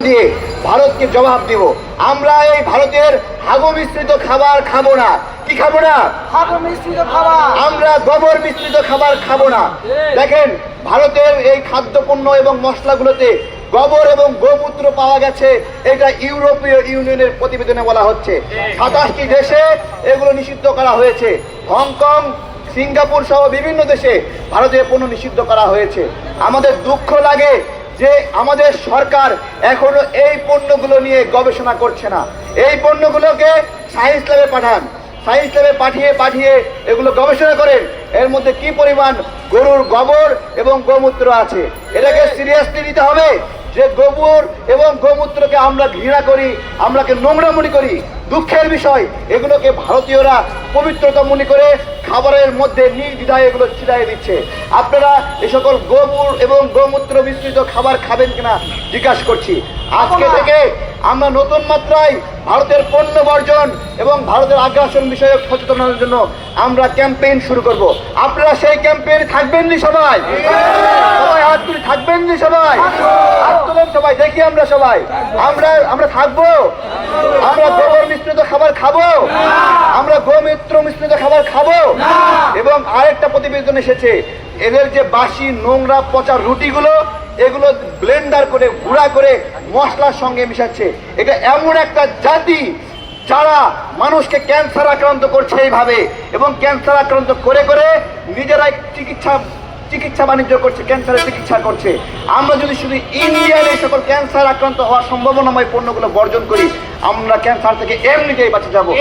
দিয়ে ভারতকে জবাব দিব। আমরা এই ভারতের হাগু মিশ্রিত খাবার খাবো না। কি খাবো না? হাগু মিশ্রিত খাবার। আমরা গোবর মিশ্রিত খাবার খাবো না। দেখেন, ভারতের এই খাদ্যপণ্য এবং মশলাগুলোতে গোবর এবং গোমূত্র পাওয়া গেছে। এটা ইউরোপীয় ইউনিয়নের প্রতিবেদনে বলা হচ্ছে। 27টি দেশে এগুলো নিষিদ্ধ করা হয়েছে। হংকং, সিঙ্গাপুর সহ বিভিন্ন দেশে ভারতীয় পণ্য নিষিদ্ধ করা হয়েছে। আমাদের দুঃখ লাগে যে আমাদের সরকার এখনো এই পণ্যগুলো নিয়ে গবেষণা করছে না। এই পণ্যগুলোকে সায়েন্স ল্যাবে পাঠান, সায়েন্স ল্যাবে পাঠিয়ে এগুলো গবেষণা করেন এর মধ্যে কি পরিমাণ গরুর গোবর এবং গোমূত্র আছে। এটাকে সিরিয়াসলি নিতে হবে যে গোবর এবং গোমূত্রকে আমরা ঘৃণা করি, আমরাকে নোংরা মনে করি। দুঃখের বিষয়, এগুলোকে ভারতীয়রা পবিত্রতা মনে করে খাবারের মধ্যে নির্দ্বিধায় এগুলো ছিটাই দিচ্ছে। আপনারা এই সকল গোবর এবং গোমূত্র মিশ্রিত খাবার খাবেন কিনা জিজ্ঞাসা করছি। আজকে থেকে আমরা নতুন মাত্রায় ভারতের পণ্য বর্জন এবং ভারতের আগ্রাসন বিষয়ক সচেতনতার জন্য আমরা ক্যাম্পেইন শুরু করব। আপনারা সেই ক্যাম্পেইনে থাকবেন নি? সবাই হাত তুলে থাকবেন নি? সবাই হাত তুলেন, সবাই দেখি আমরা সবাই আমরা থাকবো। আমরা গোবর মিশ্রিত খাবার খাবো, আমরা গোমূত্র মিশ্রিত খাবার খাবো। এবং আরেকটা প্রতিবেদন এসেছে, এদের যে বাসি নোংরা পচা রুটিগুলো এগুলো ব্লেন্ডার করে গুঁড়া করে মশলার সঙ্গে মিশাচ্ছে। এটা এমন একটা জাতি যারা মানুষকে ক্যান্সার আক্রান্ত করছে এইভাবে, এবং ক্যান্সার আক্রান্ত করে করে নিজেরাই চিকিৎসা বাণিজ্য করছে, ক্যান্সারের চিকিৎসা করছে। আমরা যদি শুধু ইন্ডিয়ার এই সকল ক্যান্সার আক্রান্ত হওয়ার সম্ভাবনাময় পণ্যগুলো বর্জন করি, আমরা ক্যান্সার থেকে এমনিতেই বাঁচে যাবো।